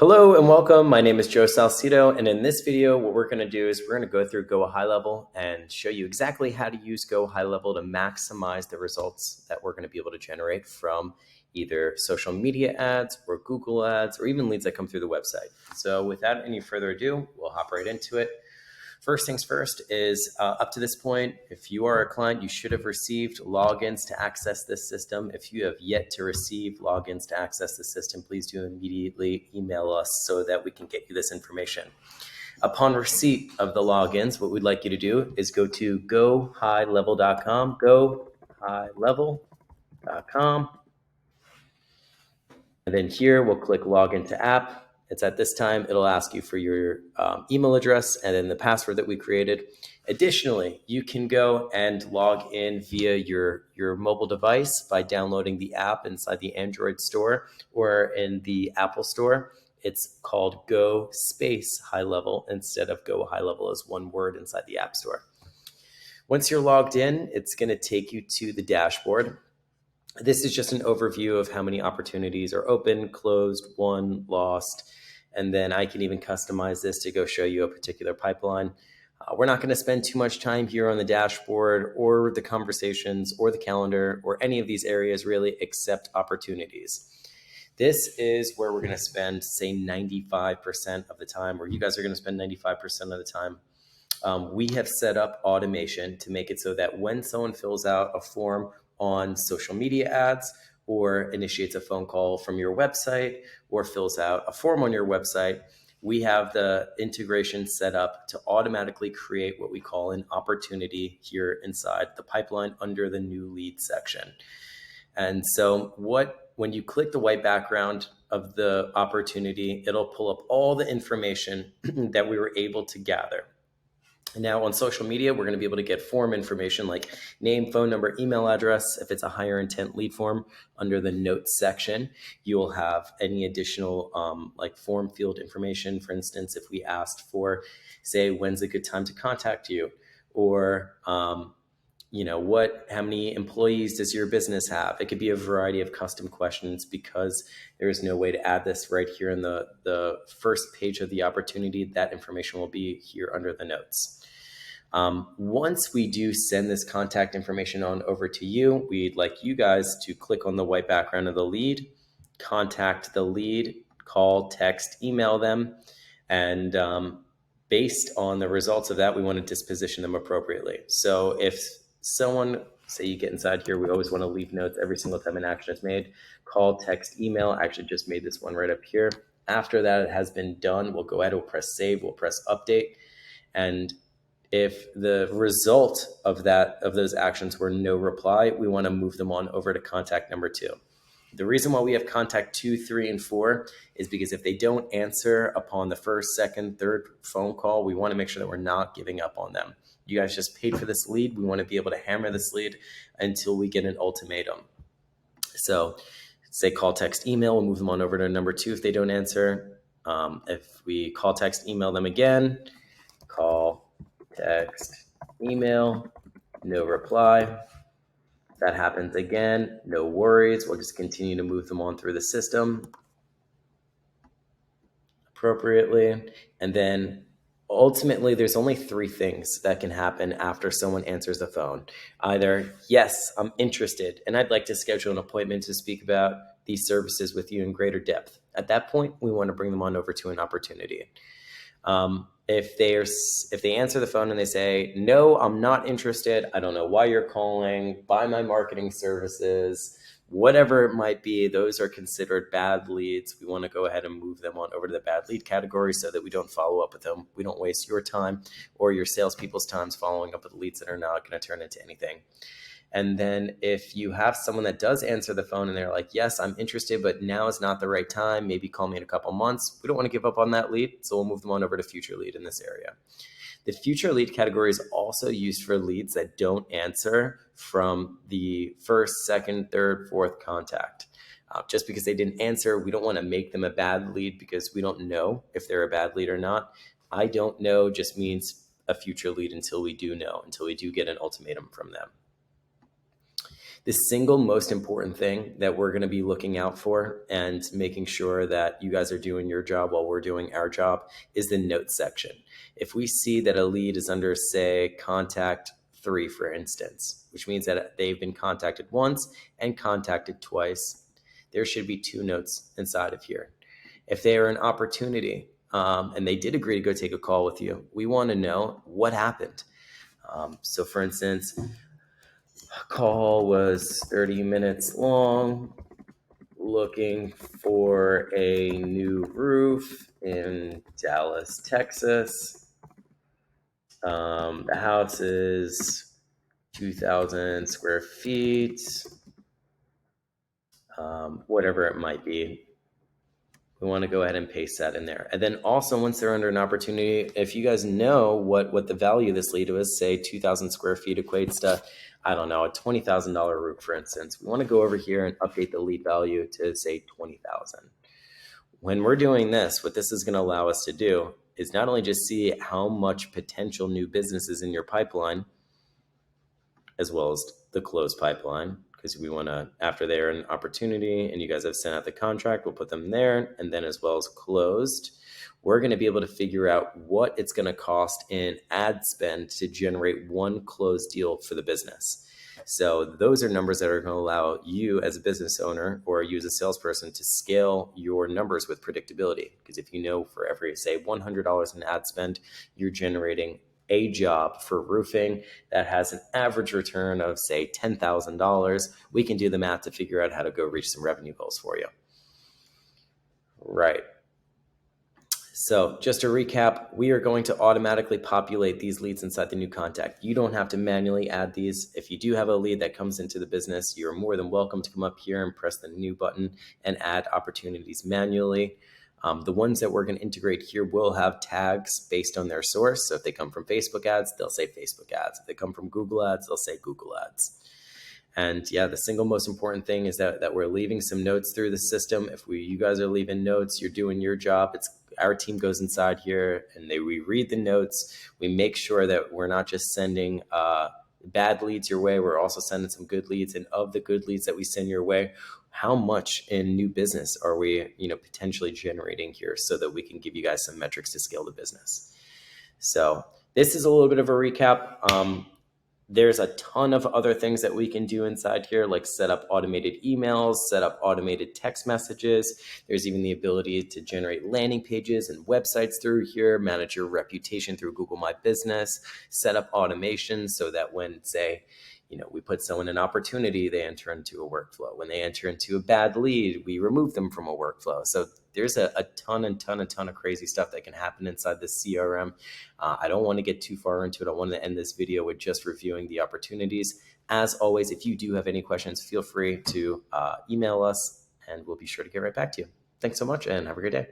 Hello and welcome. My name is Joe Salcido, and in this video, what we're going to do is we're going to go through Go High Level and show you exactly how to use Go High Level to maximize the results that we're going to be able to generate from either social media ads or Google ads or even leads that come through the website. So without any further ado, we'll hop right into it. First things first is up to this point, if you are a client, you should have received logins to access this system. If you have yet to receive logins to access the system, please do immediately email us so that we can get you this information. Upon receipt of the logins, what we'd like you to do is go to gohighlevel.com, gohighlevel.com. And then here we'll click login to app. It's at this time, it'll ask you for your email address and then the password that we created. Additionally, you can go and log in via your mobile device by downloading the app inside the Android store or in the Apple store. It's called Go Space High Level instead of Go High Level as one word inside the App Store. Once you're logged in, it's going to take you to the dashboard. This is just an overview of how many opportunities are open, closed, won, lost, and then I can even customize this to go show you a particular pipeline. We're not going to spend too much time here on the dashboard or the conversations or the calendar or any of these areas really except opportunities. This is where we're going to spend, say, 95% of the time, or you guys are going to spend 95% of the time. We have set up automation to make it so that when someone fills out a form on social media ads or initiates a phone call from your website or fills out a form on your website, we have the integration set up to automatically create what we call an opportunity here inside the pipeline under the new lead section. And so when you click the white background of the opportunity, it'll pull up all the information that we were able to gather. Now on social media, we're going to be able to get form information like name, phone number, email address. If it's a higher intent lead form, under the notes section, you will have any additional like form field information. For instance, if we asked for, say, when's a good time to contact you, or how many employees does your business have? It could be a variety of custom questions because there is no way to add this right here in the first page of the opportunity. That information will be here under the notes. Once we do send this contact information on over to you, we'd like you guys to click on the white background of the lead, contact the lead, call, text, email them, and based on the results of that, we want to disposition them appropriately. So if someone, say you get inside here, we always want to leave notes every single time an action is made. Call, text, email. I actually just made this one right up here. After that has been done, we'll go ahead, we'll press save, we'll press update. And if the result of those actions were no reply, we want to move them on over to contact number 2. The reason why we have contact 2, 3, and 4 is because if they don't answer upon the first, second, third phone call, we want to make sure that we're not giving up on them. You guys just paid for this lead. We want to be able to hammer this lead until we get an ultimatum. So say call, text, email, we'll move them on over to number 2 if they don't answer. If we call, text, email them again, call, text, email, no reply. That happens again, no worries. We'll just continue to move them on through the system appropriately. And then ultimately, there's only 3 things that can happen after someone answers the phone. Either, yes, I'm interested, and I'd like to schedule an appointment to speak about these services with you in greater depth. At that point, we want to bring them on over to an opportunity. If they answer the phone and they say, no, I'm not interested, I don't know why you're calling, buy my marketing services, whatever it might be, those are considered bad leads. We want to go ahead and move them on over to the bad lead category so that we don't follow up with them. We don't waste your time or your salespeople's times following up with leads that are not going to turn into anything. And then if you have someone that does answer the phone and they're like, yes, I'm interested, but now is not the right time. Maybe call me in a couple months. We don't want to give up on that lead. So we'll move them on over to future lead in this area. The future lead category is also used for leads that don't answer from the first, second, third, fourth contact. Just because they didn't answer, we don't want to make them a bad lead because we don't know if they're a bad lead or not. I don't know just means a future lead until we do know, until we do get an ultimatum from them. The single most important thing that we're going to be looking out for and making sure that you guys are doing your job while we're doing our job is the notes section. If we see that a lead is under, say, contact 3, for instance, which means that they've been contacted once and contacted twice, there should be 2 notes inside of here. If they are an opportunity and they did agree to go take a call with you, we want to know what happened. So for instance, call was 30 minutes long, looking for a new roof in Dallas, Texas. The house is 2,000 square feet, whatever it might be. We want to go ahead and paste that in there. And then also, once they're under an opportunity, if you guys know what the value of this lead was, say 2,000 square feet equates to, I don't know, a $20,000 roof, for instance, we want to go over here and update the lead value to say 20,000. When we're doing this, what this is going to allow us to do is not only just see how much potential new business is in your pipeline, as well as the closed pipeline, because we want to, after they're an opportunity and you guys have sent out the contract, we'll put them there. And then as well as closed, we're going to be able to figure out what it's going to cost in ad spend to generate one closed deal for the business. So those are numbers that are going to allow you as a business owner or you as a salesperson to scale your numbers with predictability. Because if you know for every, say, $100 in ad spend, you're generating a job for roofing that has an average return of, say, $10,000, we can do the math to figure out how to go reach some revenue goals for you. Right. So just to recap, we are going to automatically populate these leads inside the new contact. You don't have to manually add these. If you do have a lead that comes into the business, you're more than welcome to come up here and press the new button and add opportunities manually. The ones that we're going to integrate here will have tags based on their source. So if they come from Facebook ads, they'll say Facebook ads. If they come from Google ads, they'll say Google ads. And yeah, the single most important thing is that we're leaving some notes through the system. If you guys are leaving notes, you're doing your job. Our team goes inside here and we read the notes. We make sure that we're not just sending bad leads your way. We're also sending some good leads. And of the good leads that we send your way, how much in new business are we, potentially generating here so that we can give you guys some metrics to scale the business. So this is a little bit of a recap. There's a ton of other things that we can do inside here, like set up automated emails, set up automated text messages. There's even the ability to generate landing pages and websites through here, manage your reputation through Google My Business, set up automation so that when, say, we put someone in opportunity, they enter into a workflow. When they enter into a bad lead, we remove them from a workflow. So there's a ton of crazy stuff that can happen inside the CRM. I don't want to get too far into it. I want to end this video with just reviewing the opportunities. As always, if you do have any questions, feel free to email us and we'll be sure to get right back to you. Thanks so much and have a great day.